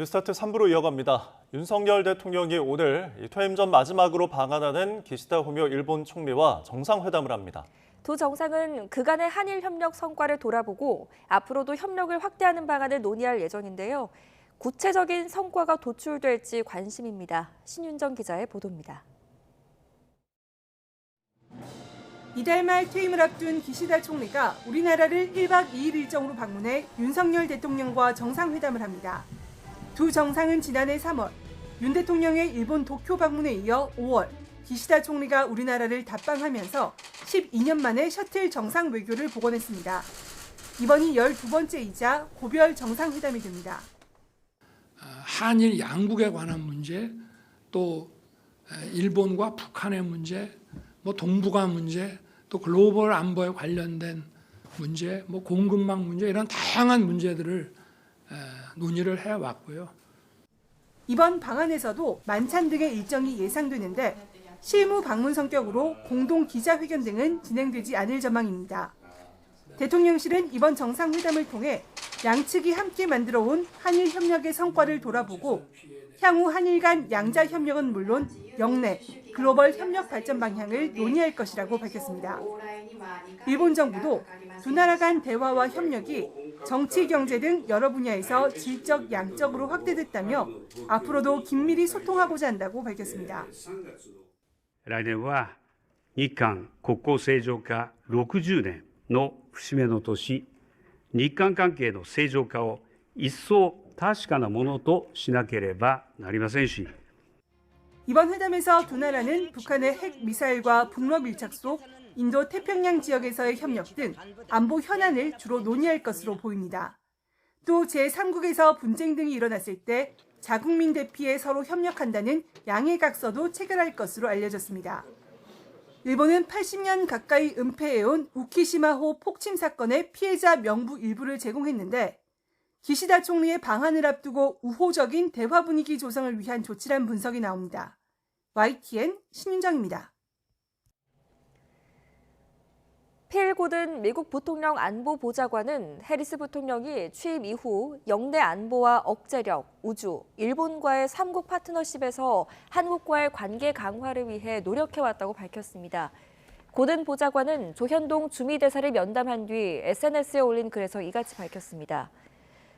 뉴스타트 3부로 이어갑니다. 윤석열 대통령이 오늘 퇴임 전 마지막으로 방한하는 기시다 후미오 일본 총리와 정상회담을 합니다. 두 정상은 그간의 한일 협력 성과를 돌아보고 앞으로도 협력을 확대하는 방안을 논의할 예정인데요. 구체적인 성과가 도출될지 관심입니다. 신윤정 기자의 보도입니다. 이달 말 퇴임을 앞둔 기시다 총리가 우리나라를 1박 2일 일정으로 방문해 윤석열 대통령과 정상회담을 합니다. 두 정상은 지난해 3월 윤 대통령의 일본 도쿄 방문에 이어 5월 기시다 총리가 우리나라를 답방하면서 12년 만에 셔틀 정상 외교를 복원했습니다. 이번이 12번째이자 고별 정상회담이 됩니다. 한일 양국에 관한 문제, 또 일본과 북한의 문제, 동북아 문제, 또 글로벌 안보에 관련된 문제, 공급망 문제 이런 다양한 문제들을 논의를 해왔고요. 이번 방안에서도 만찬 등의 일정이 예상되는데 실무 방문 성격으로 공동 기자회견 등은 진행되지 않을 전망입니다. 대통령실은 이번 정상회담을 통해 양측이 함께 만들어온 한일 협력의 성과를 돌아보고 향후 한일 간 양자 협력은 물론 영내, 글로벌 협력 발전 방향을 논의할 것이라고 밝혔습니다. 일본 정부도 두 나라 간 대화와 협력이 정치, 경제 등 여러 분야에서 질적, 양적으로 확대됐다며 앞으로도 긴밀히 소통하고자 한다고 밝혔습니다. 来年は日韓国交正常化60年の節目の年、日韓関係の正常化を一層確かなものとしなければなりませんし、 이번 회담에서 두 나라는 북한의 핵 미사일과 북러 밀착 속 인도 태평양 지역에서의 협력 등 안보 현안을 주로 논의할 것으로 보입니다. 또 제3국에서 분쟁 등이 일어났을 때 자국민 대피에 서로 협력한다는 양해각서도 체결할 것으로 알려졌습니다. 일본은 80년 가까이 은폐해온 우키시마호 폭침 사건의 피해자 명부 일부를 제공했는데 기시다 총리의 방한을 앞두고 우호적인 대화 분위기 조성을 위한 조치란 분석이 나옵니다. YTN 신윤정입니다. 필 고든 미국 부통령 안보보좌관은 해리스 부통령이 취임 이후 영내 안보와 억제력, 우주, 일본과의 3국 파트너십에서 한국과의 관계 강화를 위해 노력해왔다고 밝혔습니다. 고든 보좌관은 조현동 주미대사를 면담한 뒤 SNS에 올린 글에서 이같이 밝혔습니다.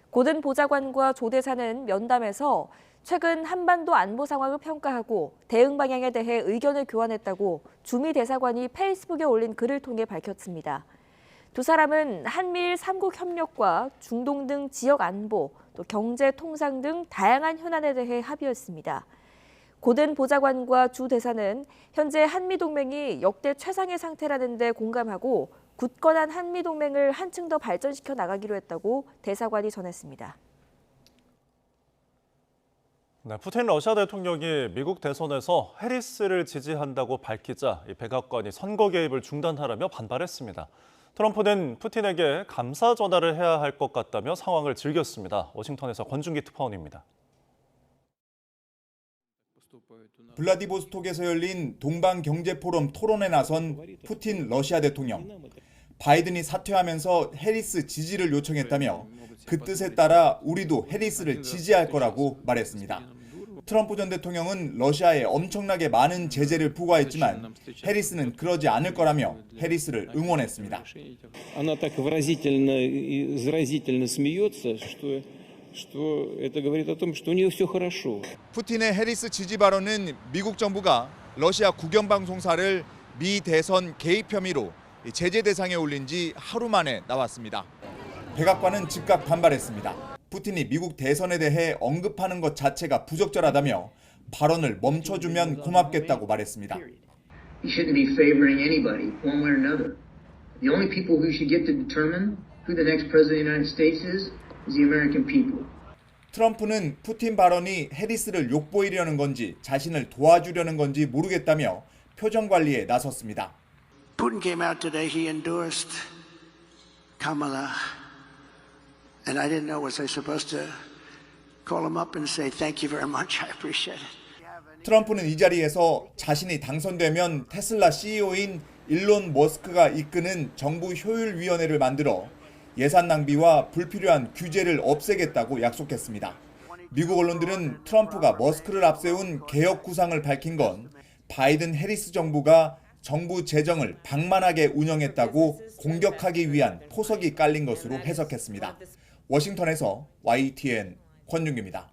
고든 보좌관과 조 대사는 면담에서 최근 한반도 안보 상황을 평가하고 대응 방향에 대해 의견을 교환했다고 주미 대사관이 페이스북에 올린 글을 통해 밝혔습니다. 두 사람은 한미일 3국 협력과 중동 등 지역 안보, 또 경제, 통상 등 다양한 현안에 대해 합의했습니다. 고든 보좌관과 주 대사는 현재 한미 동맹이 역대 최상의 상태라는 데 공감하고 굳건한 한미 동맹을 한층 더 발전시켜 나가기로 했다고 대사관이 전했습니다. 네, 푸틴 러시아 대통령이 미국 대선에서 해리스를 지지한다고 밝히자 백악관이 선거 개입을 중단하라며 반발했습니다. 트럼프는 푸틴에게 감사 전화를 해야 할 것 같다며 상황을 즐겼습니다. 워싱턴에서 권준기 특파원입니다. 블라디보스톡에서 열린 동방경제포럼 토론에 나선 푸틴 러시아 대통령. 바이든이 사퇴하면서 해리스 지지를 요청했다며 그 뜻에 따라 우리도 해리스를 지지할 거라고 말했습니다. 트럼프 전 대통령은 러시아에 엄청나게 많은 제재를 부과했지만 해리스는 그러지 않을 거라며 해리스를 응원했습니다. Она так выразительно и заразительно смеется, что это говорит о том, что у нее все хорошо. 푸틴의 해리스 지지 발언은 미국 정부가 러시아 국영방송사를 미 대선 개입 혐의로 제재 대상에 올린 지 하루 만에 나왔습니다. 백악관은 즉각 반발했습니다. 푸틴이 미국 대선에 대해 언급하는 것 자체가 부적절하다며 발언을 멈춰주면 고맙겠다고 말했습니다. He shouldn't be favoring anybody, one way or another. The only people who should get to determine who the next president of the United States is the American people. 트럼프는 푸틴 발언이 해리스를 욕보이려는 건지 자신을 도와주려는 건지 모르겠다며 표정 관리에 나섰습니다. Putin came out today. He endorsed Kamala, and I didn't know, was I supposed to call him up and say thank you very much? I appreciate it. 트럼프는 이 자리에서 자신이 당선되면 테슬라 CEO인 일론 머스크가 이끄는 정부 효율위원회를 만들어 예산 낭비와 불필요한 규제를 없애겠다고 약속했습니다. 미국 언론들은 트럼프가 머스크를 앞세운 개혁 구상을 밝힌 건 바이든 해리스 정부가 정부 재정을 방만하게 운영했다고 공격하기 위한 포석이 깔린 것으로 해석했습니다. 워싱턴에서 YTN 권윤규입니다.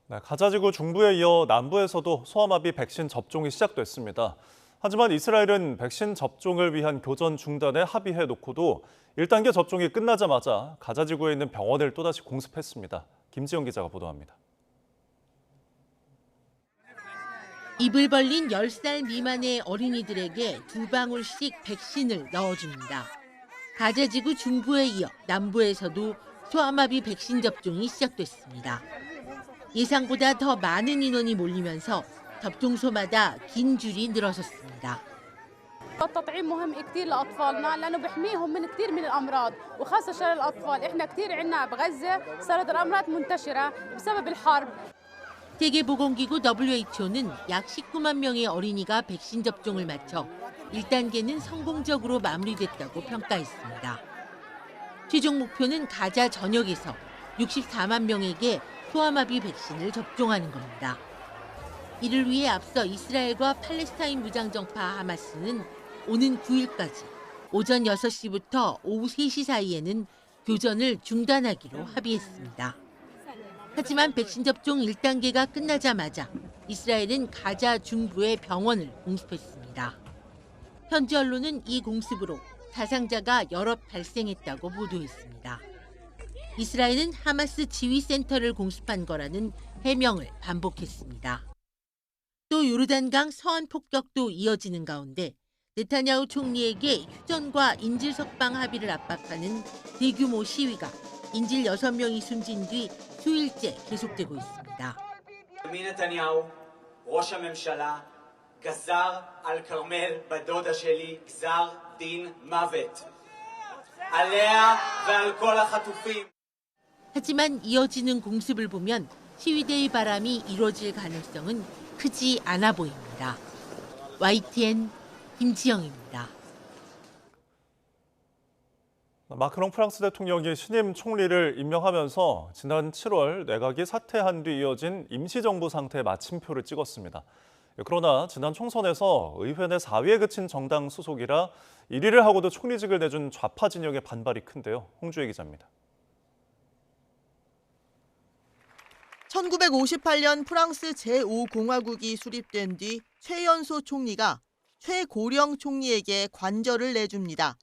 네, 가자지구 중부에 이어 남부에서도 소아마비 백신 접종이 시작됐습니다. 하지만 이스라엘은 백신 접종을 위한 교전 중단에 합의해 놓고도 1단계 접종이 끝나자마자 가자지구에 있는 병원을 또다시 공습했습니다. 김지영 기자가 보도합니다. 입을 벌린 10살 미만의 어린이들에게 2방울씩 백신을 넣어줍니다. 가자지구 중부에 이어 남부에서도 소아마비 백신 접종이 시작됐습니다. 예상보다 더 많은 인원이 몰리면서 접종소마다 긴 줄이 늘어섰습니다. التطعيم مهم كثير لاطفالنا لانه بيحميهم من كثير من الامراض وخاصه شلل الاطفال احنا كثير عندنا بغزه صارت الامراض منتشره بسبب الحرب. 세계보건기구 WHO는 약 19만 명의 어린이가 백신 접종을 마쳐 1단계는 성공적으로 마무리됐다고 평가했습니다. 최종 목표는 가자 전역에서 64만 명에게 소아마비 백신을 접종하는 겁니다. 이를 위해 앞서 이스라엘과 팔레스타인 무장정파 하마스는 오는 9일까지 오전 6시부터 오후 3시 사이에는 교전을 중단하기로 합의했습니다. 하지만 백신 접종 1단계가 끝나자마자 이스라엘은 가자 중부의 병원을 공습했습니다. 현지 언론은 이 공습으로 사상자가 여럿 발생했다고 보도했습니다. 이스라엘은 하마스 지휘센터를 공습한 거라는 해명을 반복했습니다. 또 요르단강 서안 폭격도 이어지는 가운데 네타냐후 총리에게 휴전과 인질 석방 합의를 압박하는 대규모 시위가 인질 6명이 숨진 뒤 수일째 계속되고 있습니다. נתניהו, ראש הממשלה, גזר על כרמל בדודה שלי גזר דין מוות. עליה ועל כל החטופים. 하지만 이어지는 공습을 보면 시위대의 바람이 이루어질 가능성은 크지 않아 보입니다. YTN 김지영입니다. 마크롱 프랑스 대통령이 신임 총리를 임명하면서 지난 7월 내각이 사퇴한 뒤 이어진 임시정부 상태에 마침표를 찍었습니다. 그러나 지난 총선에서 의회 내 4위에 그친 정당 소속이라 1위를 하고도 총리직을 내준 좌파 진영의 반발이 큰데요. 홍주혜 기자입니다. 1958년 프랑스 제5공화국이 수립된 뒤 최연소 총리가 최고령 총리에게 관절을 내줍니다.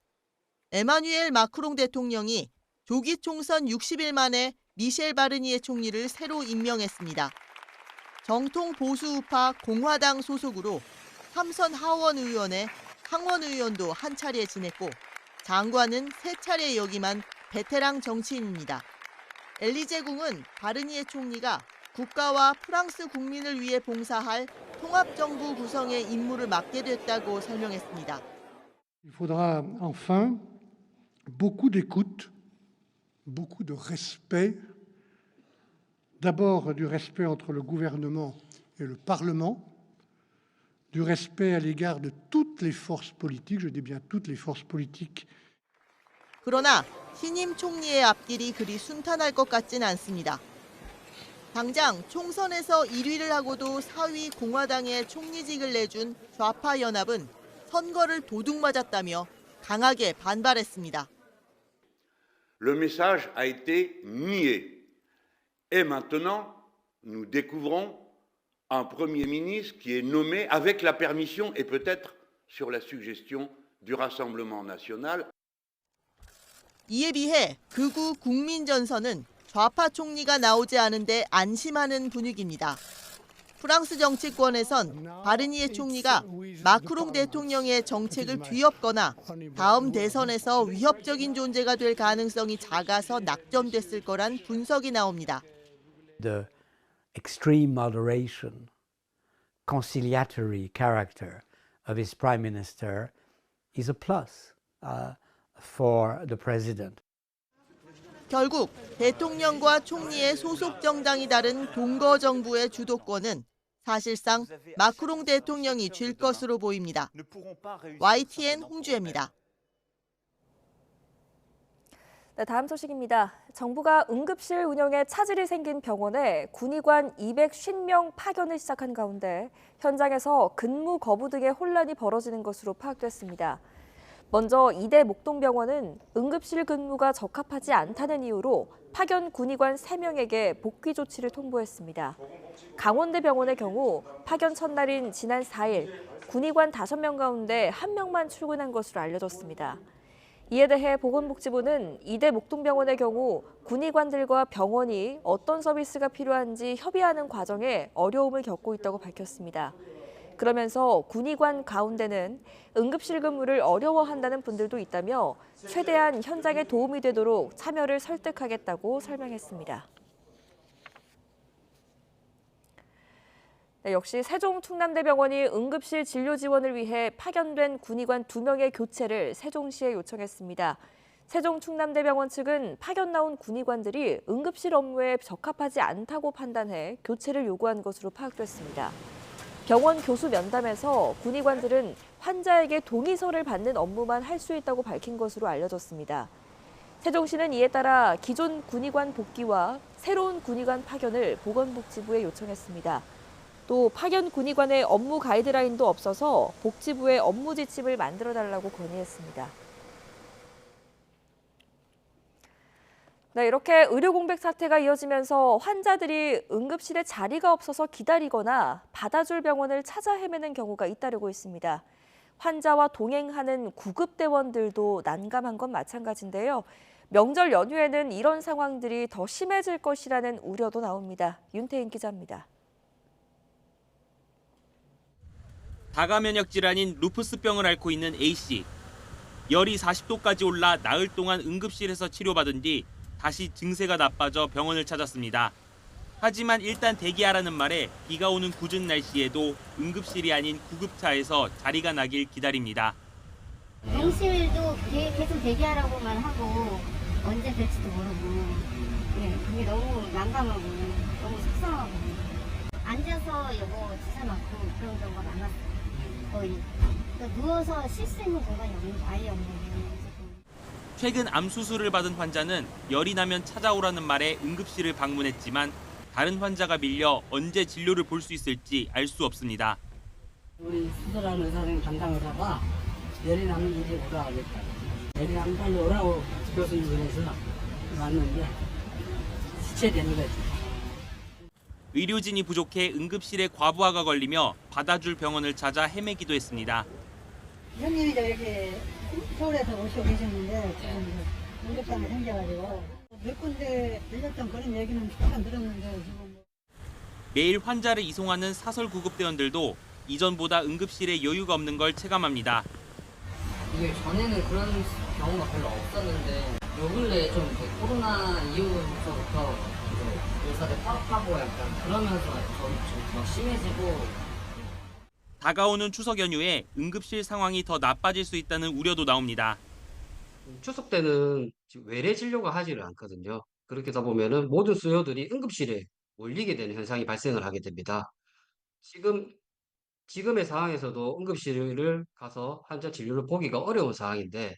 에마뉴엘 마크롱 대통령이 조기 총선 60일 만에 미셸 바르니에 총리를 새로 임명했습니다. 정통 보수 우파 공화당 소속으로 삼선 하원 의원에 상원 의원도 한 차례 지냈고 장관은 3차례 역임한 베테랑 정치인입니다. 엘리제궁은 바르니에 총리가 국가와 프랑스 국민을 위해 봉사할 통합정부 구성의 임무를 맡게 됐다고 설명했습니다. Il faudra enfin beaucoup d'écoute, beaucoup de respect. D'abord du respect entre le gouvernement et le Parlement, du respect à l'égard de toutes les forces politiques, je dis bien toutes les forces politiques. 그러나 신임 총리의 앞길이 그리 순탄할 것 같진 않습니다. 당장 총선에서 1위를 하고도 4위 공화당에 총리직을 내준 좌파 연합은 선거를 도둑맞았다며 강하게 반발했습니다. Le message a été nié. Et maintenant, nous découvrons un Premier ministre qui est nommé avec la permission et peut-être sur la suggestion du Rassemblement national. 이에 비해 극우 국민전선은 좌파 총리가 나오지 않은데 안심하는 분위기입니다. 프랑스 정치권에선 바르니에 총리가 마크롱 대통령의 정책을 뒤엎거나 다음 대선에서 위협적인 존재가 될 가능성이 작아서 낙점됐을 거란 분석이 나옵니다. The extreme moderation, conciliatory character of his prime minister is a plus for the president. 결국 대통령과 총리의 소속 정당이 다른 동거 정부의 주도권은 사실상 마크롱 대통령이 쥘 것으로 보입니다. YTN 홍주혜입니다. 네, 다음 소식입니다. 정부가 응급실 운영에 차질이 생긴 병원에 군의관 250명 파견을 시작한 가운데 현장에서 근무 거부 등의 혼란이 벌어지는 것으로 파악됐습니다. 먼저 이대 목동병원은 응급실 근무가 적합하지 않다는 이유로 파견 군의관 3명에게 복귀 조치를 통보했습니다. 강원대병원의 경우 파견 첫날인 지난 4일 군의관 5명 가운데 1명만 출근한 것으로 알려졌습니다. 이에 대해 보건복지부는 이대 목동병원의 경우 군의관들과 병원이 어떤 서비스가 필요한지 협의하는 과정에 어려움을 겪고 있다고 밝혔습니다. 그러면서 군의관 가운데는 응급실 근무를 어려워한다는 분들도 있다며 최대한 현장에 도움이 되도록 참여를 설득하겠다고 설명했습니다. 네, 역시 세종 충남대병원이 응급실 진료 지원을 위해 파견된 군의관 2명의 교체를 세종시에 요청했습니다. 세종 충남대병원 측은 파견 나온 군의관들이 응급실 업무에 적합하지 않다고 판단해 교체를 요구한 것으로 파악됐습니다. 병원 교수 면담에서 군의관들은 환자에게 동의서를 받는 업무만 할 수 있다고 밝힌 것으로 알려졌습니다. 세종시는 이에 따라 기존 군의관 복귀와 새로운 군의관 파견을 보건복지부에 요청했습니다. 또 파견 군의관의 업무 가이드라인도 없어서 복지부에 업무 지침을 만들어달라고 건의했습니다. 네, 이렇게 의료 공백 사태가 이어지면서 환자들이 응급실에 자리가 없어서 기다리거나 받아줄 병원을 찾아 헤매는 경우가 잇따르고 있습니다. 환자와 동행하는 구급대원들도 난감한 건 마찬가지인데요. 명절 연휴에는 이런 상황들이 더 심해질 것이라는 우려도 나옵니다. 윤태인 기자입니다. 다가 면역 질환인 루푸스병을 앓고 있는 A씨. 열이 40도까지 올라 나흘 동안 응급실에서 치료받은 뒤 다시 증세가 나빠져 병원을 찾았습니다. 하지만 일단 대기하라는 말에 비가 오는 궂은 날씨에도 응급실이 아닌 구급차에서 자리가 나길 기다립니다. 응실도 계속 대기하라고만 하고 언제 될지도 모르고 그게 너무 난감하고 너무 속상하고 앉아서 주사 맞고 그런 경우가 많았어요. 거의 그러니까 누워서 쉴 수 있는 공간이 아예 없는 거예요. 최근 암 수술을 받은 환자는 열이 나면 찾아오라는 말에 응급실을 방문했지만 다른 환자가 밀려 언제 진료를 볼 수 있을지 알 수 없습니다. 우리 수술하는 의사 선생님 담당 의사가 열이 나면 이제 오라 하겠다. 열이 나면 빨리 오라고 교수님을 해서 왔는데 시체되는 거지. 의료진이 부족해 응급실에 과부하가 걸리며 받아줄 병원을 찾아 헤매기도 했습니다. 형님이 저기 서울에서 오시고 계셨는데 지금 응급상이 생겨가지고 몇 군데 들렸던 그런 얘기는 잠깐 들었는데 지금 매일 환자를 이송하는 사설 구급대원들도 이전보다 응급실에 여유가 없는 걸 체감합니다. 이게 전에는 그런 경우가 별로 없었는데 요 근래 좀 코로나 이후부터 의사들 파업하고 약간 그러면서 좀 심해지고. 다가오는 추석 연휴에 응급실 상황이 더 나빠질 수 있다는 우려도 나옵니다. 추석 때는 외래 진료가 하지를 않거든요. 그렇게 다 보면은 모든 수요들이 응급실에 몰리게 되는 현상이 발생을 하게 됩니다. 지금의 상황에서도 응급실을 가서 환자 진료를 보기가 어려운 상황인데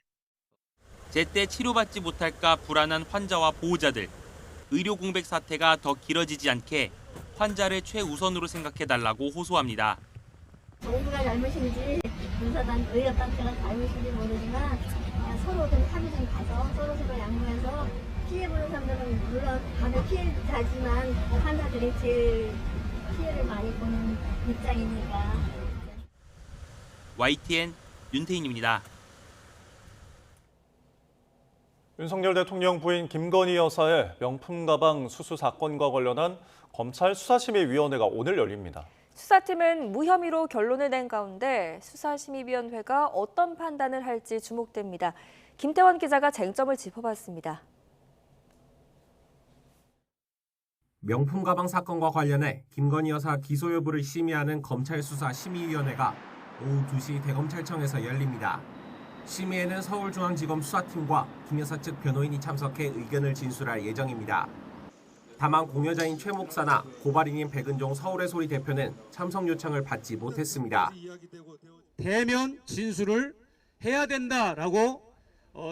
제때 치료받지 못할까 불안한 환자와 보호자들. 의료 공백 사태가 더 길어지지 않게 환자를 최우선으로 생각해달라고 호소합니다. 정부가 잘못인지 군사단 의료단체가 잘못인지 모르지만 그냥 서로 좀 합의 좀 가서 서로 양보해서 피해보는 사람들은 물론 다들 피해자지만 환자들이 제일 피해를 많이 보는 입장이니까. YTN 윤태인입니다. 윤석열 대통령 부인 김건희 여사의 명품 가방 수수 사건과 관련한 검찰 수사심의위원회가 오늘 열립니다. 수사팀은 무혐의로 결론을 낸 가운데 수사심의위원회가 어떤 판단을 할지 주목됩니다. 김태원 기자가 쟁점을 짚어봤습니다. 명품 가방 사건과 관련해 김건희 여사 기소 여부를 심의하는 검찰 수사심의위원회가 오후 2시 대검찰청에서 열립니다. 심의에는 서울중앙지검 수사팀과 김 여사 측 변호인이 참석해 의견을 진술할 예정입니다. 다만 공여자인 최 목사나 고발인인 백은종 서울의 소리 대표는 참석 요청을 받지 못했습니다. 대면 진술을 해야 된다라고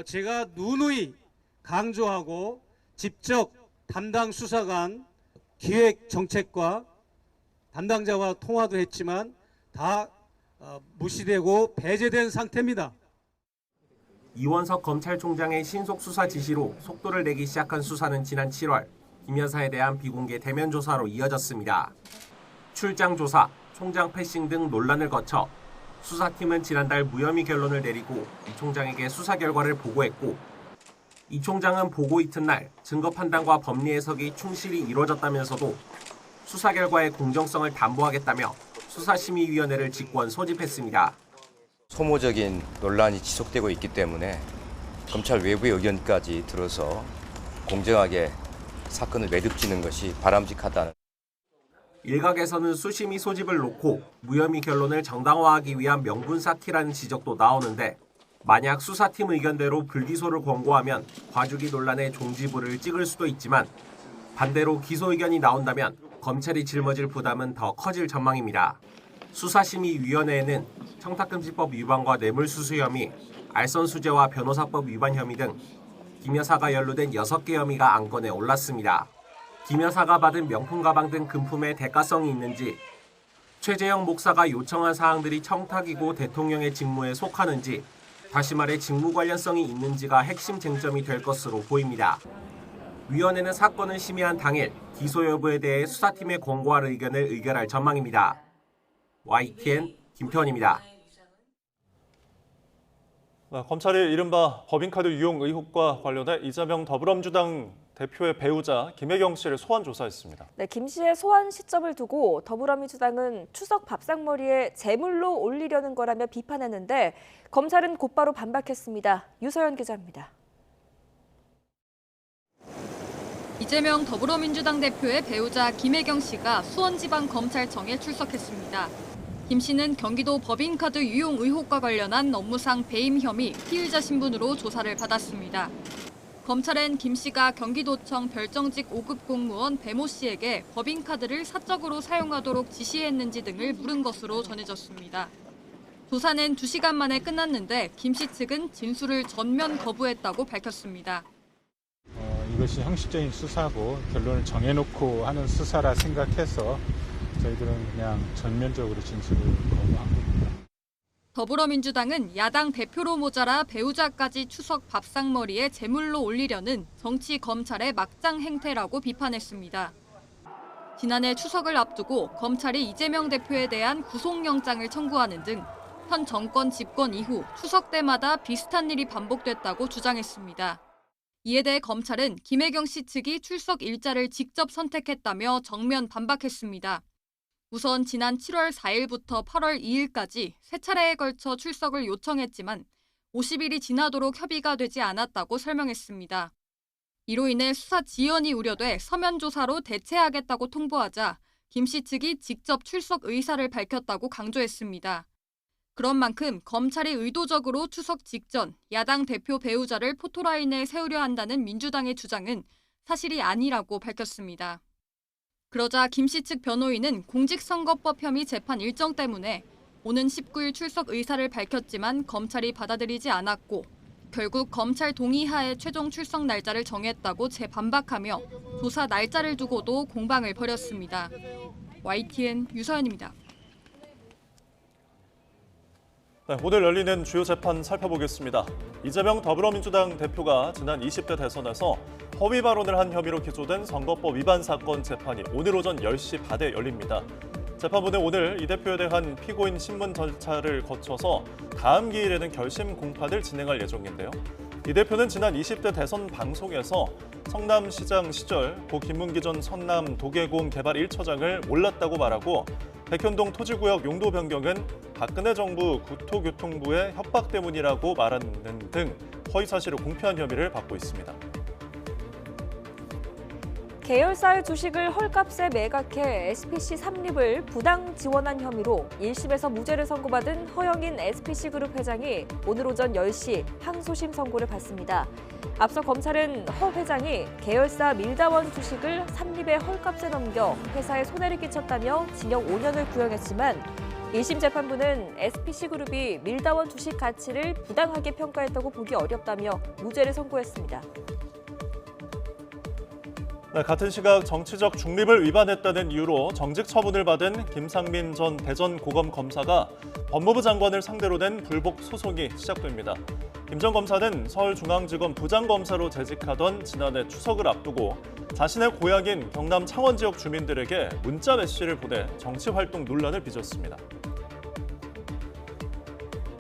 제가 누누이 강조하고 직접 담당 수사관 기획 정책과 담당자와 통화도 했지만 다 무시되고 배제된 상태입니다. 이원석 검찰총장의 신속 수사 지시로 속도를 내기 시작한 수사는 지난 7월 김 여사에 대한 비공개 대면 조사로 이어졌습니다. 출장 조사, 총장 패싱 등 논란을 거쳐 수사팀은 지난달 무혐의 결론을 내리고 이 총장에게 수사 결과를 보고했고 이 총장은 보고 이튿날 증거 판단과 법리 해석이 충실히 이루어졌다면서도 수사 결과의 공정성을 담보하겠다며 수사심의위원회를 직권 소집했습니다. 소모적인 논란이 지속되고 있기 때문에 검찰 외부의 의견까지 들어서 공정하게 사건을 매듭지는 것이 바람직하다는. 일각에서는 수심위 소집을 놓고 무혐의 결론을 정당화하기 위한 명분 쌓기라는 지적도 나오는데 만약 수사팀 의견대로 불기소를 권고하면 과주기 논란의 종지부를 찍을 수도 있지만 반대로 기소 의견이 나온다면 검찰이 짊어질 부담은 더 커질 전망입니다. 수사심의위원회에는 청탁금지법 위반과 뇌물수수 혐의, 알선수재와 변호사법 위반 혐의 등 김 여사가 연루된 6개 혐의가 안건에 올랐습니다. 김 여사가 받은 명품 가방 등 금품의 대가성이 있는지, 최재형 목사가 요청한 사항들이 청탁이고 대통령의 직무에 속하는지, 다시 말해 직무 관련성이 있는지가 핵심 쟁점이 될 것으로 보입니다. 위원회는 사건을 심의한 당일 기소 여부에 대해 수사팀에 권고할 의견을 의결할 전망입니다. YTN 김태원입니다. 검찰이 이른바 법인카드 유용 의혹과 관련해 이재명 더불어민주당 대표의 배우자 김혜경 씨를 소환 조사했습니다. 네, 김 씨의 소환 시점을 두고 더불어민주당은 추석 밥상머리에 제물로 올리려는 거라며 비판했는데 검찰은 곧바로 반박했습니다. 유서연 기자입니다. 이재명 더불어민주당 대표의 배우자 김혜경 씨가 수원지방검찰청에 출석했습니다. 김 씨는 경기도 법인카드 유용 의혹과 관련한 업무상 배임 혐의 피의자 신분으로 조사를 받았습니다. 검찰엔 김 씨가 경기도청 별정직 5급 공무원 배모 씨에게 법인카드를 사적으로 사용하도록 지시했는지 등을 물은 것으로 전해졌습니다. 조사는 2시간 만에 끝났는데 김 씨 측은 진술을 전면 거부했다고 밝혔습니다. 이것이 형식적인 수사고 결론을 정해놓고 하는 수사라 생각해서 저희들은 그냥 전면적으로 진술을 거부한 겁니다. 더불어민주당은 야당 대표로 모자라 배우자까지 추석 밥상머리에 제물로 올리려는 정치 검찰의 막장 행태라고 비판했습니다. 지난해 추석을 앞두고 검찰이 이재명 대표에 대한 구속영장을 청구하는 등 현 정권 집권 이후 추석 때마다 비슷한 일이 반복됐다고 주장했습니다. 이에 대해 검찰은 김혜경 씨 측이 출석 일자를 직접 선택했다며 정면 반박했습니다. 우선 지난 7월 4일부터 8월 2일까지 3차례에 걸쳐 출석을 요청했지만 50일이 지나도록 협의가 되지 않았다고 설명했습니다. 이로 인해 수사 지연이 우려돼 서면 조사로 대체하겠다고 통보하자 김 씨 측이 직접 출석 의사를 밝혔다고 강조했습니다. 그런 만큼 검찰이 의도적으로 추석 직전 야당 대표 배우자를 포토라인에 세우려 한다는 민주당의 주장은 사실이 아니라고 밝혔습니다. 그러자 김 씨 측 변호인은 공직선거법 혐의 재판 일정 때문에 오는 19일 출석 의사를 밝혔지만 검찰이 받아들이지 않았고 결국 검찰 동의하에 최종 출석 날짜를 정했다고 재반박하며 조사 날짜를 두고도 공방을 벌였습니다. YTN 유서연입니다. 네, 오늘 열리는 주요 재판 살펴보겠습니다. 이재명 더불어민주당 대표가 지난 20대 대선에서 허위 발언을 한 혐의로 기소된 선거법 위반 사건 재판이 오늘 오전 10시 반에 열립니다. 재판부는 오늘 이 대표에 대한 피고인 신문 절차를 거쳐서 다음 기일에는 결심 공판을 진행할 예정인데요. 이 대표는 지난 20대 대선 방송에서 성남시장 시절 고 김문기 전 성남도계공 개발 1처장을 몰랐다고 말하고 백현동 토지구역 용도 변경은 박근혜 정부 국토교통부의 협박 때문이라고 말하는 등 허위 사실을 공표한 혐의를 받고 있습니다. 계열사의 주식을 헐값에 매각해 SPC 설립을 부당 지원한 혐의로 1심에서 무죄를 선고받은 허영인 SPC그룹 회장이 오늘 오전 10시 항소심 선고를 받습니다. 앞서 검찰은 허 회장이 계열사 밀다원 주식을 삼립의 헐값에 넘겨 회사에 손해를 끼쳤다며 징역 5년을 구형했지만 1심 재판부는 SPC그룹이 밀다원 주식 가치를 부당하게 평가했다고 보기 어렵다며 무죄를 선고했습니다. 네, 같은 시각 정치적 중립을 위반했다는 이유로 정직 처분을 받은 김상민 전 대전고검 검사가 법무부 장관을 상대로 낸 불복 소송이 시작됩니다. 김 전 검사는 서울중앙지검 부장검사로 재직하던 지난해 추석을 앞두고 자신의 고향인 경남 창원 지역 주민들에게 문자 메시지를 보내 정치활동 논란을 빚었습니다.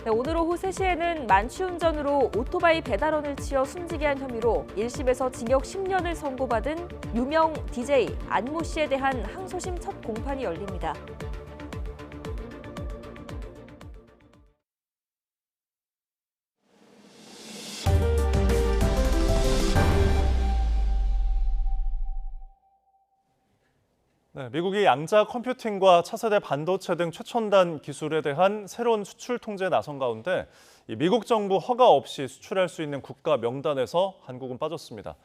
네, 오늘 오후 3시에는 만취운전으로 오토바이 배달원을 치어 숨지게 한 혐의로 1심에서 징역 10년을 선고받은 유명 DJ 안모 씨에 대한 항소심 첫 공판이 열립니다. 네, 미국이 양자 컴퓨팅과 차세대 반도체 등 최첨단 기술에 대한 새로운 수출 통제에 나선 가운데 미국 정부 허가 없이 수출할 수 있는 국가 명단에서 한국은 빠졌습니다.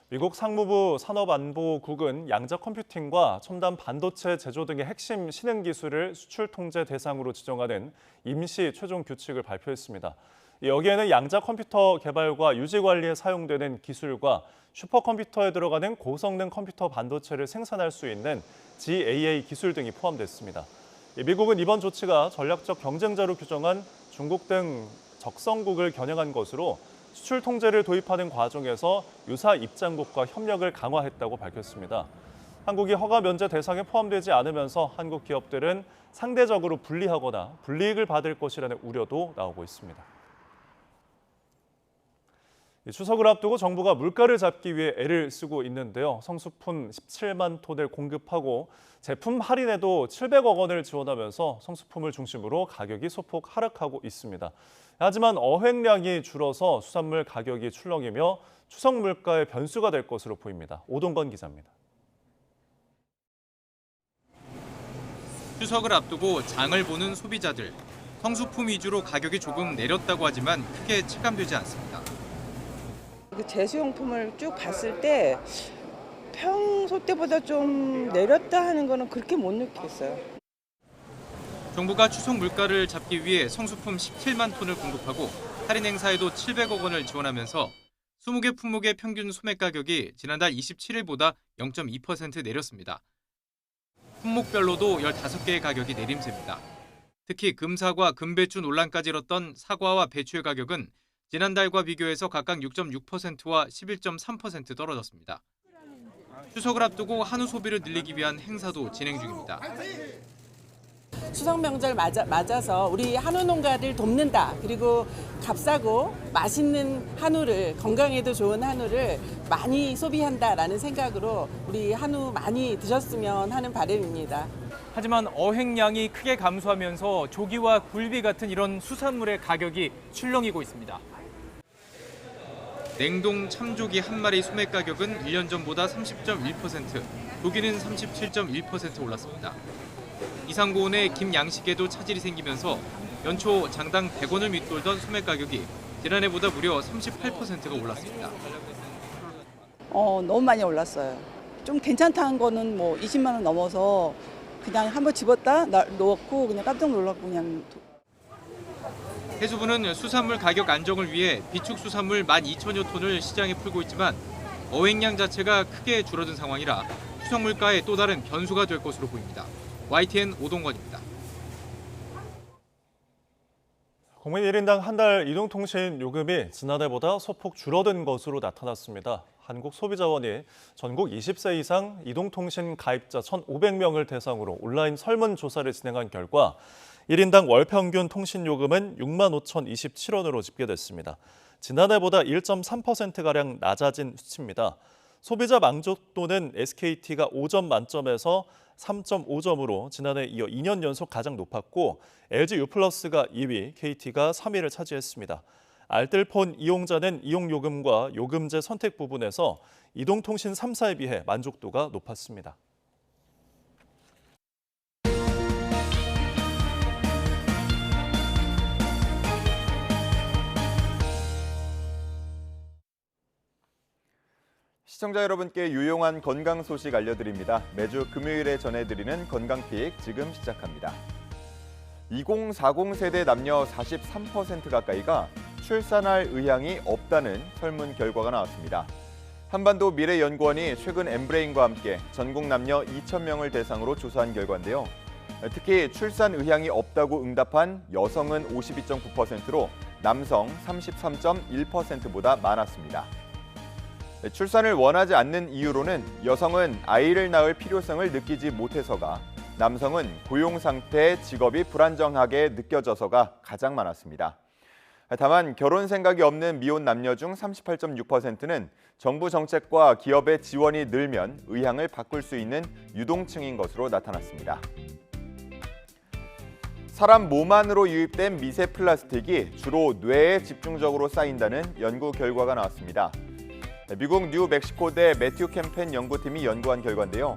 미국 상무부 산업안보국은 양자 컴퓨팅과 첨단 반도체 제조 등의 핵심 신흥 기술을 수출 통제 대상으로 지정하는 임시 최종 규칙을 발표했습니다. 여기에는 양자 컴퓨터 개발과 유지 관리에 사용되는 기술과 슈퍼컴퓨터에 들어가는 고성능 컴퓨터 반도체를 생산할 수 있는 GAA 기술 등이 포함됐습니다. 미국은 이번 조치가 전략적 경쟁자로 규정한 중국 등 적성국을 겨냥한 것으로 수출 통제를 도입하는 과정에서 유사 입장국과 협력을 강화했다고 밝혔습니다. 한국이 허가 면제 대상에 포함되지 않으면서 한국 기업들은 상대적으로 불리하거나 불이익을 받을 것이라는 우려도 나오고 있습니다. 추석을 앞두고 정부가 물가를 잡기 위해 애를 쓰고 있는데요. 성수품 17만 톤을 공급하고 제품 할인에도 700억 원을 지원하면서 성수품을 중심으로 가격이 소폭 하락하고 있습니다. 하지만 어획량이 줄어서 수산물 가격이 출렁이며 추석 물가의 변수가 될 것으로 보입니다. 오동건 기자입니다. 추석을 앞두고 장을 보는 소비자들. 성수품 위주로 가격이 조금 내렸다고 하지만 크게 체감되지 않습니다. 제수용품을 쭉 봤을 때 평소 때보다 좀 내렸다 하는 거는 그렇게 못 느꼈어요. 정부가 추석 물가를 잡기 위해 성수품 17만 톤을 공급하고 할인 행사에도 700억 원을 지원하면서 20개 품목의 평균 소매 가격이 지난달 27일보다 0.2% 내렸습니다. 품목별로도 15개의 가격이 내림세입니다. 특히 금사과, 금배추 논란까지 일었던 사과와 배추의 가격은 지난달과 비교해서 각각 6.6%와 11.3% 떨어졌습니다. 추석을 앞두고 한우 소비를 늘리기 위한 행사도 진행 중입니다. 추석 명절 맞아서 우리 한우 농가를 돕는다. 그리고 값싸고 맛있는 한우를, 건강에도 좋은 한우를 많이 소비한다라는 생각으로 우리 한우 많이 드셨으면 하는 바람입니다. 하지만 어획량이 크게 감소하면서 조기와 굴비 같은 이런 수산물의 가격이 출렁이고 있습니다. 냉동 참조기 한 마리 소매 가격은 1년 전보다 30.1%, 조기는 37.1% 올랐습니다. 이상고온의 김양식에도 차질이 생기면서 연초 장당 100원을 밑돌던 소매 가격이 지난해보다 무려 38%가 올랐습니다. 너무 많이 올랐어요. 좀 괜찮다는 거는 뭐 20만 원 넘어서 그냥 한번 집었다 넣었고 그냥 깜짝 놀랐고 그냥. 해수부는 수산물 가격 안정을 위해 비축수산물 12,000여 톤을 시장에 풀고 있지만 어획량 자체가 크게 줄어든 상황이라 추석 물가에 또 다른 변수가 될 것으로 보입니다. YTN 오동건입니다. 국민 1인당 한 달 이동통신 요금이 지난해보다 소폭 줄어든 것으로 나타났습니다. 한국소비자원이 전국 20세 이상 이동통신 가입자 1,500명을 대상으로 온라인 설문조사를 진행한 결과 1인당 월 평균 통신요금은 65,027원으로 집계됐습니다. 지난해보다 1.3%가량 낮아진 수치입니다. 소비자 만족도는 SKT가 5점 만점에서 3.5점으로 지난해 이어 2년 연속 가장 높았고 LG U+가 2위, KT가 3위를 차지했습니다. 알뜰폰 이용자는 이용요금과 요금제 선택 부분에서 이동통신 3사에 비해 만족도가 높았습니다. 시청자 여러분께 유용한 건강 소식 알려드립니다. 매주 금요일에 전해드리는 건강픽 지금 시작합니다. 2040 세대 남녀 43% 가까이가 출산할 의향이 없다는 설문 결과가 나왔습니다. 한반도 미래연구원이 최근 엠브레인과 함께 전국 남녀 2,000명을 대상으로 조사한 결과인데요. 특히 출산 의향이 없다고 응답한 여성은 52.9%로 남성 33.1%보다 많았습니다. 출산을 원하지 않는 이유로는 여성은 아이를 낳을 필요성을 느끼지 못해서가, 남성은 고용 상태, 직업이 불안정하게 느껴져서가 가장 많았습니다. 다만 결혼 생각이 없는 미혼 남녀 중 38.6%는 정부 정책과 기업의 지원이 늘면 의향을 바꿀 수 있는 유동층인 것으로 나타났습니다. 사람 몸 안으로 유입된 미세 플라스틱이 주로 뇌에 집중적으로 쌓인다는 연구 결과가 나왔습니다. 미국 뉴멕시코대 매튜 캠펜 연구팀이 연구한 결과인데요.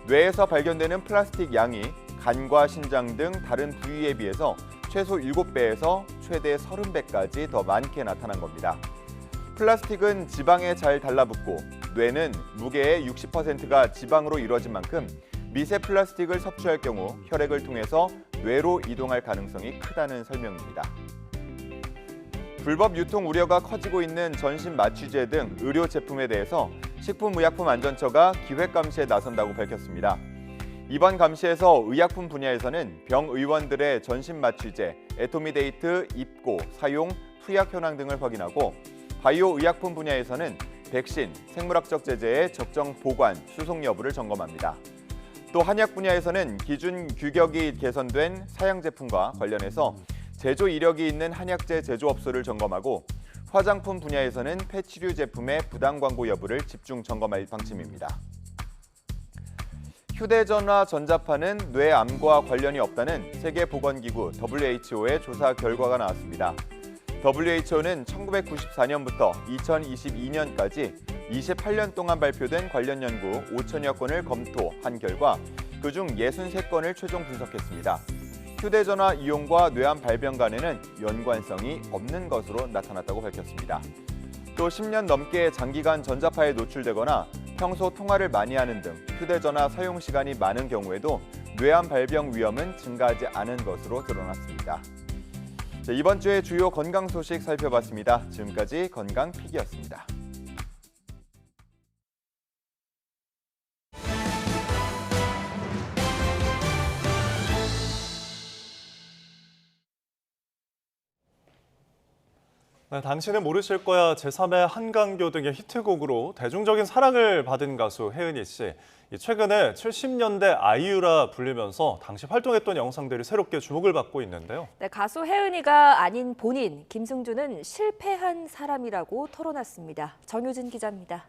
뇌에서 발견되는 플라스틱 양이 간과 신장 등 다른 부위에 비해서 최소 7배에서 최대 30배까지 더 많게 나타난 겁니다. 플라스틱은 지방에 잘 달라붙고 뇌는 무게의 60%가 지방으로 이루어진 만큼 미세 플라스틱을 섭취할 경우 혈액을 통해서 뇌로 이동할 가능성이 크다는 설명입니다. 불법 유통 우려가 커지고 있는 전신 마취제 등 의료 제품에 대해서 식품의약품안전처가 기획 감시에 나선다고 밝혔습니다. 이번 감시에서 의약품 분야에서는 병의원들의 전신 마취제, 에토미데이트 입고, 사용, 투약 현황 등을 확인하고, 바이오 의약품 분야에서는 백신, 생물학적 제제의 적정 보관, 수송 여부를 점검합니다. 또 한약 분야에서는 기준 규격이 개선된 사양 제품과 관련해서 제조 이력이 있는 한약재 제조업소를 점검하고, 화장품 분야에서는 폐치류 제품의 부당 광고 여부를 집중 점검할 방침입니다. 휴대전화 전자파는 뇌암과 관련이 없다는 세계보건기구 WHO의 조사 결과가 나왔습니다. WHO는 1994년부터 2022년까지 28년 동안 발표된 관련 연구 5천여 건을 검토한 결과 그중 63건을 최종 분석했습니다. 휴대전화 이용과 뇌암 발병 간에는 연관성이 없는 것으로 나타났다고 밝혔습니다. 또 10년 넘게 장기간 전자파에 노출되거나 평소 통화를 많이 하는 등 휴대전화 사용 시간이 많은 경우에도 뇌암 발병 위험은 증가하지 않은 것으로 드러났습니다. 이번 주의 주요 건강 소식 살펴봤습니다. 지금까지 건강픽이었습니다. 네, 당신은 모르실 거야 제3의 한강교 등의 히트곡으로 대중적인 사랑을 받은 가수 혜은이 씨. 최근에 70년대 아이유라 불리면서 당시 활동했던 영상들이 새롭게 주목을 받고 있는데요. 네, 가수 혜은이가 아닌 본인 김승주는 실패한 사람이라고 토론했습니다. 정효진 기자입니다.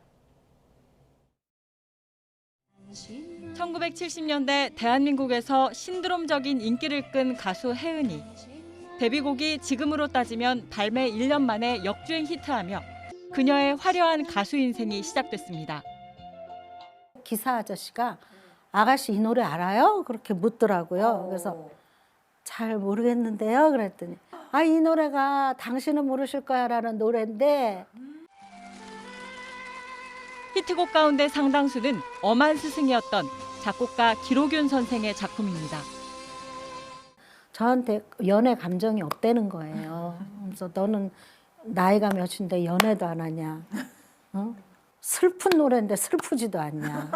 1970년대 대한민국에서 신드롬적인 인기를 끈 가수 혜은이. 데뷔곡이 지금으로 따지면 발매 1년 만에 역주행 히트하며 그녀의 화려한 가수 인생이 시작됐습니다. 기사 아저씨가 아가씨 이 노래 알아요? 그렇게 묻더라고요. 그래서 잘 모르겠는데요. 그랬더니 아, 이 노래가 당신은 모르실 거야 라는 노래인데. 히트곡 가운데 상당수는 엄한 스승이었던 작곡가 기록윤 선생의 작품입니다. 저한테 연애 감정이 없다는 거예요. 그래서 너는 나이가 몇인데 연애도 안 하냐. 어? 슬픈 노래인데 슬프지도 않냐.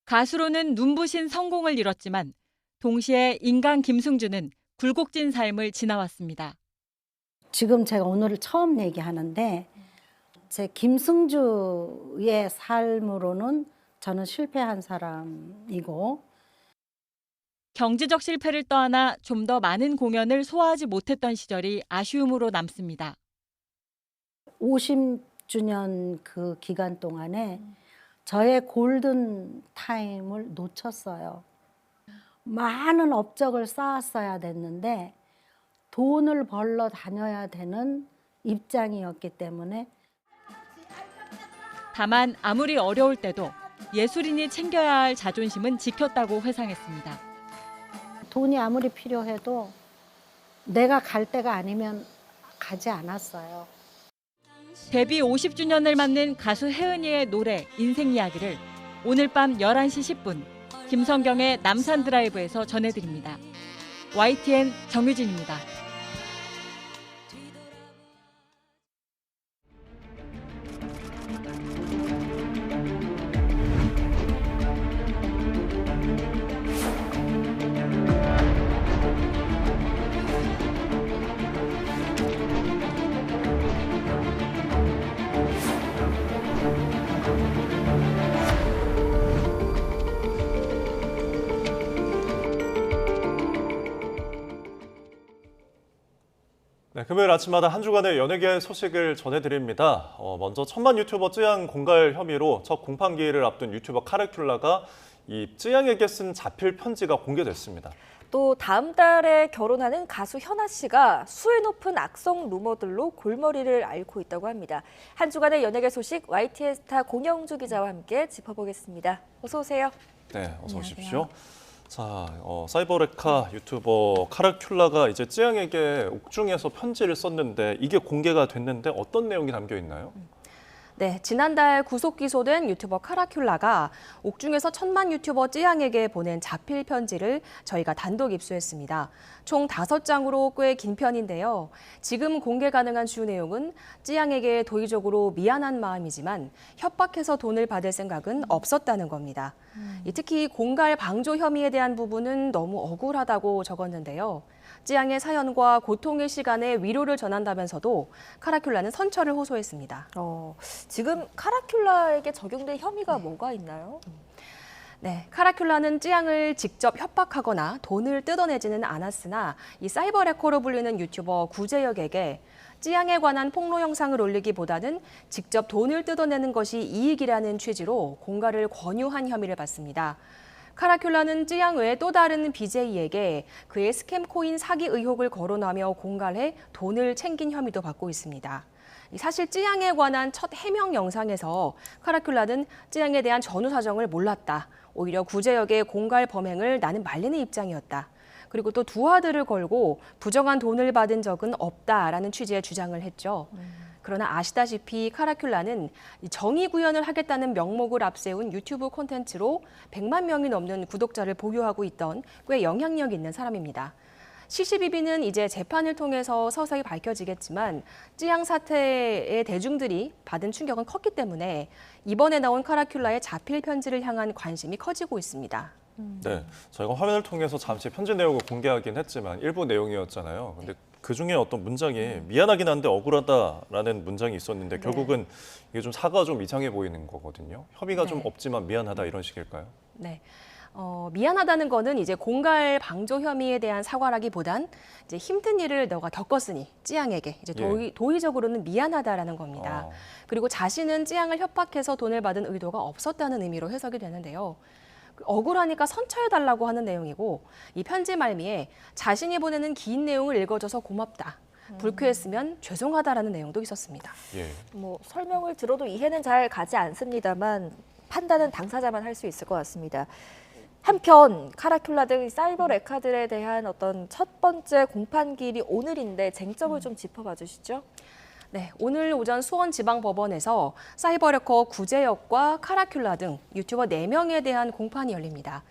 가수로는 눈부신 성공을 이뤘지만 동시에 인간 김승주는 굴곡진 삶을 지나왔습니다. 지금 제가 오늘 처음 얘기하는데 제 김승주의 삶으로는 저는 실패한 사람이고 경제적 실패를 떠안아 좀 더 많은 공연을 소화하지 못했던 시절이 아쉬움으로 남습니다. 50주년 그 기간 동안에 저의 골든 타임을 놓쳤어요. 많은 업적을 쌓았어야 됐는데 돈을 벌러 다녀야 되는 입장이었기 때문에. 다만 아무리 어려울 때도 예술인이 챙겨야 할 자존심은 지켰다고 회상했습니다. 돈이 아무리 필요해도 내가 갈 때가 아니면 가지 않았어요. 데뷔 50주년을 맞는 가수 혜은이의 노래 인생 이야기를 오늘 밤 11시 10분 김성경의 남산 드라이브에서 전해드립니다. YTN 정유진입니다. 금요일 아침마다 한 주간의 연예계 소식을 전해드립니다. 먼저 천만 유튜버 쯔양 공갈 혐의로 첫 공판기일을 앞둔 유튜버 카라큘라가 이 쯔양에게 쓴 자필 편지가 공개됐습니다. 또 다음 달에 결혼하는 가수 현아 씨가 수위 높은 악성 루머들로 골머리를 앓고 있다고 합니다. 한 주간의 연예계 소식 YTN 스타 공영주 기자와 함께 짚어보겠습니다. 어서 오세요. 네, 어서 오십시오. 자, 사이버레카 유튜버 카라큘라가 이제 쯔양에게 옥중에서 편지를 썼는데 이게 공개가 됐는데 어떤 내용이 담겨 있나요? 네, 지난달 구속 기소된 유튜버 카라큘라가 옥중에서 천만 유튜버 쯔양에게 보낸 자필 편지를 저희가 단독 입수했습니다. 총 5장으로 꽤 긴 편인데요. 지금 공개 가능한 주요 내용은 쯔양에게 도의적으로 미안한 마음이지만 협박해서 돈을 받을 생각은 없었다는 겁니다. 특히 공갈 방조 혐의에 대한 부분은 너무 억울하다고 적었는데요. 쯔양의 사연과 고통의 시간에 위로를 전한다면서도 카라큘라는 선처를 호소했습니다. 지금 카라큘라에게 적용된 혐의가 뭐가 있나요? 네, 카라큘라는 쯔양을 직접 협박하거나 돈을 뜯어내지는 않았으나 이 사이버레커로 불리는 유튜버 구제혁에게 쯔양에 관한 폭로 영상을 올리기보다는 직접 돈을 뜯어내는 것이 이익이라는 취지로 공갈을 권유한 혐의를 받습니다. 카라큘라는 쯔양 외에 또 다른 BJ에게 그의 스캠 코인 사기 의혹을 거론하며 공갈해 돈을 챙긴 혐의도 받고 있습니다. 사실 쯔양에 관한 첫 해명 영상에서 카라큘라는 쯔양에 대한 전후 사정을 몰랐다. 오히려 구제역의 공갈 범행을 나는 말리는 입장이었다. 그리고 또 두 아들을 걸고 부정한 돈을 받은 적은 없다라는 취지의 주장을 했죠. 그러나 아시다시피 카라큘라는 정의 구현을 하겠다는 명목을 앞세운 유튜브 콘텐츠로 100만 명이 넘는 구독자를 보유하고 있던 꽤 영향력 있는 사람입니다. 시시비비는 이제 재판을 통해서 서서히 밝혀지겠지만 쯔양 사태의 대중들이 받은 충격은 컸기 때문에 이번에 나온 카라큘라의 자필 편지를 향한 관심이 커지고 있습니다. 네, 저희가 화면을 통해서 잠시 편지 내용을 공개하긴 했지만 일부 내용이었잖아요. 근데 그중에 어떤 문장이 미안하긴 한데 억울하다라는 문장이 있었는데 결국은 이게 좀 사과가 좀 이상해 보이는 거거든요. 협의가 좀 없지만 미안하다 이런 식일까요? 네. 미안하다는 거는 이제 공갈 방조 혐의에 대한 사과라기보단 이제 힘든 일을 너가 겪었으니 쯔양에게 이제 도의적으로는 미안하다라는 겁니다. 그리고 자신은 쯔양을 협박해서 돈을 받은 의도가 없었다는 의미로 해석이 되는데요. 억울하니까 선처해달라고 하는 내용이고 이 편지 말미에 자신이 보내는 긴 내용을 읽어줘서 고맙다. 불쾌했으면 죄송하다라는 내용도 있었습니다. 뭐 설명을 들어도 이해는 잘 가지 않습니다만 판단은 당사자만 할 수 있을 것 같습니다. 한편 카라큘라 등 사이버 레카들에 대한 어떤 첫 번째 공판기일이 오늘인데 쟁점을 좀 짚어봐 주시죠. 네, 오늘 오전 수원지방법원에서 사이버레커 구제혁과 카라큘라 등 유튜버 4명에 대한 공판이 열립니다.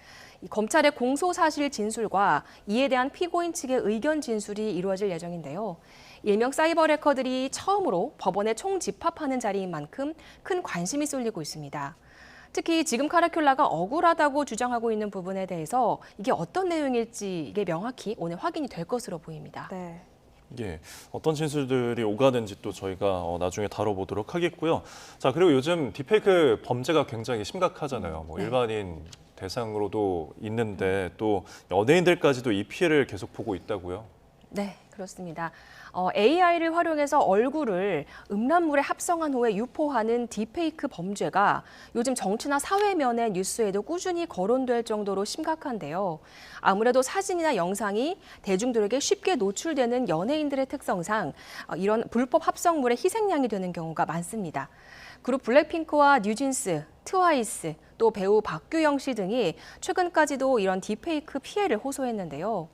검찰의 공소사실 진술과 이에 대한 피고인 측의 의견 진술이 이루어질 예정인데요. 일명 사이버레커들이 처음으로 법원에 총집합하는 자리인 만큼 큰 관심이 쏠리고 있습니다. 특히 지금 카라큘라가 억울하다고 주장하고 있는 부분에 대해서 이게 어떤 내용일지 이게 명확히 오늘 확인이 될 것으로 보입니다. 예, 어떤 진술들이 오가는지 또 저희가 나중에 다뤄보도록 하겠고요. 자, 그리고 요즘 딥페이크 범죄가 굉장히 심각하잖아요. 뭐 일반인 대상으로도 있는데 또 연예인들까지도 이 피해를 계속 보고 있다고요? 네, 그렇습니다. AI를 활용해서 얼굴을 음란물에 합성한 후에 유포하는 딥페이크 범죄가 요즘 정치나 사회면의 뉴스에도 꾸준히 거론될 정도로 심각한데요. 아무래도 사진이나 영상이 대중들에게 쉽게 노출되는 연예인들의 특성상 이런 불법 합성물의 희생양이 되는 경우가 많습니다. 그룹 블랙핑크와 뉴진스, 트와이스, 또 배우 박규영 씨 등이 최근까지도 이런 딥페이크 피해를 호소했는데요.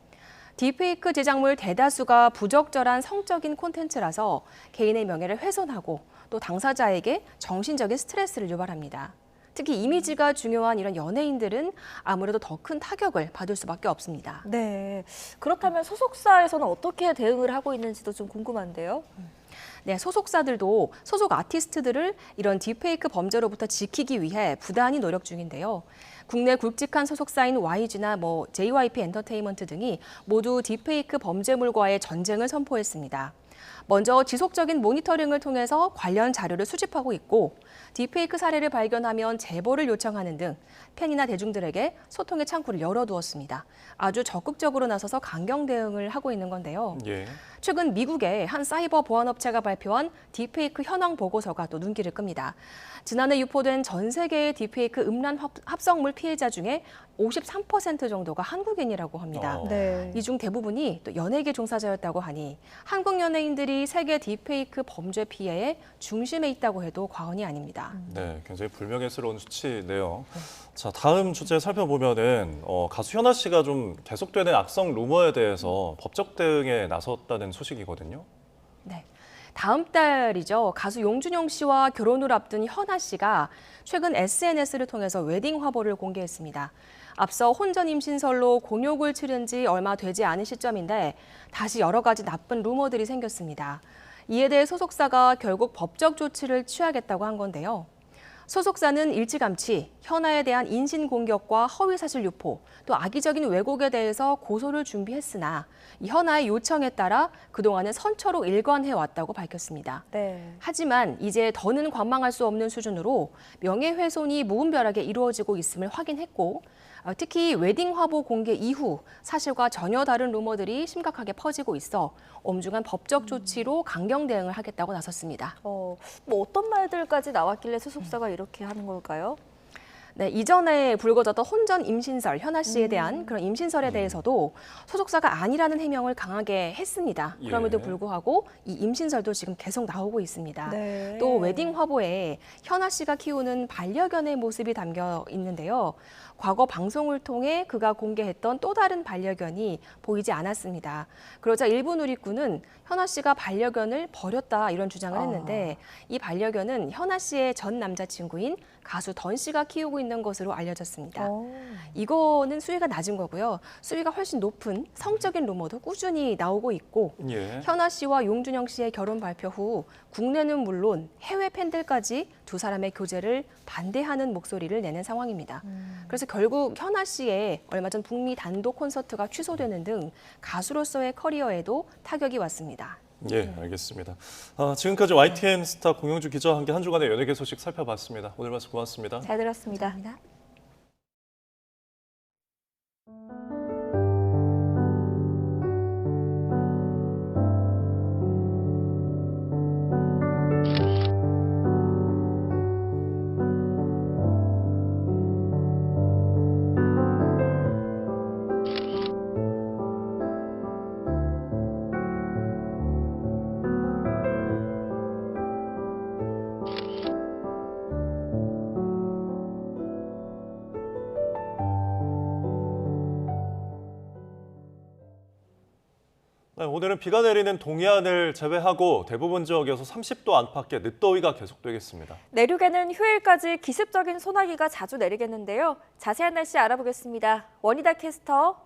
딥페이크 제작물 대다수가 부적절한 성적인 콘텐츠라서 개인의 명예를 훼손하고 또 당사자에게 정신적인 스트레스를 유발합니다. 특히 이미지가 중요한 이런 연예인들은 아무래도 더 큰 타격을 받을 수밖에 없습니다. 네, 그렇다면 소속사에서는 어떻게 대응을 하고 있는지도 좀 궁금한데요. 네, 소속사들도 소속 아티스트들을 이런 딥페이크 범죄로부터 지키기 위해 부단히 노력 중인데요. 국내 굵직한 소속사인 YG나 JYP 엔터테인먼트 등이 모두 딥페이크 범죄물과의 전쟁을 선포했습니다. 먼저 지속적인 모니터링을 통해서 관련 자료를 수집하고 있고 딥페이크 사례를 발견하면 제보를 요청하는 등 팬이나 대중들에게 소통의 창구를 열어두었습니다. 아주 적극적으로 나서서 강경 대응을 하고 있는 건데요. 예. 최근 미국의 한 사이버 보안업체가 발표한 딥페이크 현황 보고서가 또 눈길을 끕니다. 지난해 유포된 전 세계의 딥페이크 음란 합성물 피해자 중에 53% 정도가 한국인이라고 합니다. 이 중 대부분이 또 연예계 종사자였다고 하니 한국 연예인들이 세계 딥페이크 범죄 피해의 중심에 있다고 해도 과언이 아닙니다. 네, 굉장히 불명예스러운 수치네요. 자, 다음 주제 살펴보면은 가수 현아 씨가 좀 계속되는 악성 루머에 대해서 법적 대응에 나섰다는 소식이거든요. 네. 다음 달이죠. 가수 용준영 씨와 결혼을 앞둔 현아 씨가 최근 SNS를 통해서 웨딩 화보를 공개했습니다. 앞서 혼전 임신설로 곤욕을 치른 지 얼마 되지 않은 시점인데 다시 여러 가지 나쁜 루머들이 생겼습니다. 이에 대해 소속사가 결국 법적 조치를 취하겠다고 한 건데요. 소속사는 일찌감치 현아에 대한 인신공격과 허위사실 유포, 또 악의적인 왜곡에 대해서 고소를 준비했으나 이 현아의 요청에 따라 그동안은 선처로 일관해왔다고 밝혔습니다. 하지만 이제 더는 관망할 수 없는 수준으로 명예훼손이 무분별하게 이루어지고 있음을 확인했고 특히 웨딩 화보 공개 이후 사실과 전혀 다른 루머들이 심각하게 퍼지고 있어 엄중한 법적 조치로 강경 대응을 하겠다고 나섰습니다. 뭐 어떤 말들까지 나왔길래 소속사가 이렇게 하는 걸까요? 네, 이전에 불거졌던 혼전 임신설, 현아 씨에 대한 그런 임신설에 대해서도 소속사가 아니라는 해명을 강하게 했습니다. 그럼에도 불구하고 이 임신설도 지금 계속 나오고 있습니다. 또 웨딩 화보에 현아 씨가 키우는 반려견의 모습이 담겨 있는데요. 과거 방송을 통해 그가 공개했던 또 다른 반려견이 보이지 않았습니다. 그러자 일부 누리꾼은 현아 씨가 반려견을 버렸다 이런 주장을 했는데 이 반려견은 현아 씨의 전 남자친구인 가수 던 씨가 키우고 있는 것으로 알려졌습니다. 이거는 수위가 낮은 거고요. 수위가 훨씬 높은 성적인 루머도 꾸준히 나오고 있고 현아 씨와 용준영 씨의 결혼 발표 후 국내는 물론 해외 팬들까지 두 사람의 교제를 반대하는 목소리를 내는 상황입니다. 그래서 결국 현아 씨의 얼마 전 북미 단독 콘서트가 취소되는 등 가수로서의 커리어에도 타격이 왔습니다. 예, 알겠습니다. 지금까지 YTN 스타 공영주 기자와 함께 한 주간의 연예계 소식 살펴봤습니다. 오늘 말씀 고맙습니다. 잘 들었습니다. 감사합니다. 오늘은 비가 내리는 동해안을 제외하고 대부분 지역에서 30도 안팎의 늦더위가 계속되겠습니다. 내륙에는 휴일까지 기습적인 소나기가 자주 내리겠는데요. 자세한 날씨 알아보겠습니다. 원희다 캐스터.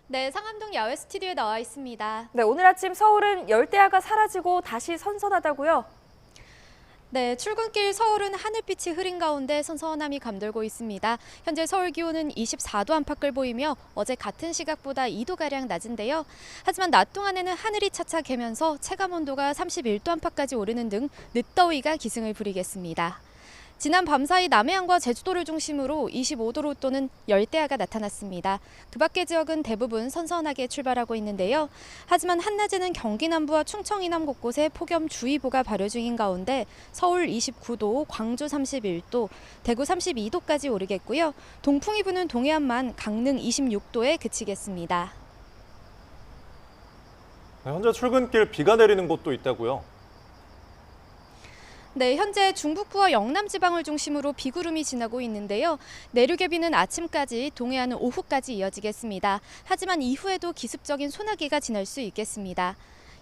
네, 상암동 야외 스튜디오에 나와 있습니다. 네, 오늘 아침 서울은 열대야가 사라지고 다시 선선하다고요? 네, 출근길 서울은 하늘빛이 흐린 가운데 선선함이 감돌고 있습니다. 현재 서울 기온은 24도 안팎을 보이며 어제 같은 시각보다 2도가량 낮은데요. 하지만 낮 동안에는 하늘이 차차 개면서 체감온도가 31도 안팎까지 오르는 등 늦더위가 기승을 부리겠습니다. 지난 밤사이 남해안과 제주도를 중심으로 25도로 또는 열대야가 나타났습니다. 그 밖의 지역은 대부분 선선하게 출발하고 있는데요. 하지만 한낮에는 경기 남부와 충청 이남 곳곳에 폭염주의보가 발효 중인 가운데 서울 29도, 광주 31도, 대구 32도까지 오르겠고요. 동풍이 부는 동해안만 강릉 26도에 그치겠습니다. 네, 현재 출근길 비가 내리는 곳도 있다고요? 네, 현재 중북부와 영남 지방을 중심으로 비구름이 지나고 있는데요. 내륙의 비는 아침까지, 동해안은 오후까지 이어지겠습니다. 하지만 이후에도 기습적인 소나기가 지날 수 있겠습니다.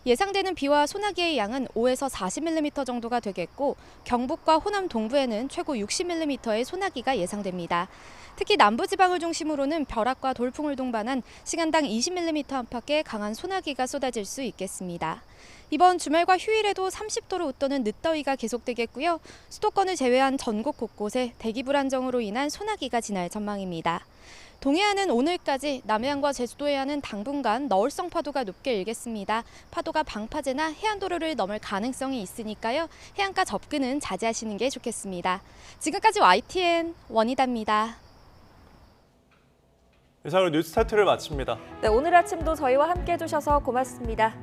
예상되는 비와 소나기의 양은 5에서 40mm 정도가 되겠고 경북과 호남 동부에는 최고 60mm의 소나기가 예상됩니다. 특히 남부지방을 중심으로는 벼락과 돌풍을 동반한 시간당 20mm 안팎의 강한 소나기가 쏟아질 수 있겠습니다. 이번 주말과 휴일에도 30도를 웃도는 늦더위가 계속되겠고요. 수도권을 제외한 전국 곳곳에 대기 불안정으로 인한 소나기가 지날 전망입니다. 동해안은 오늘까지 남해안과 제주도 해안은 당분간 너울성 파도가 높게 일겠습니다. 파도가 방파제나 해안도로를 넘을 가능성이 있으니까요. 해안가 접근은 자제하시는 게 좋겠습니다. 지금까지 YTN 원희다입니다. 이상으로 뉴스타트를 마칩니다. 네, 오늘 아침도 저희와 함께 해주셔서 고맙습니다.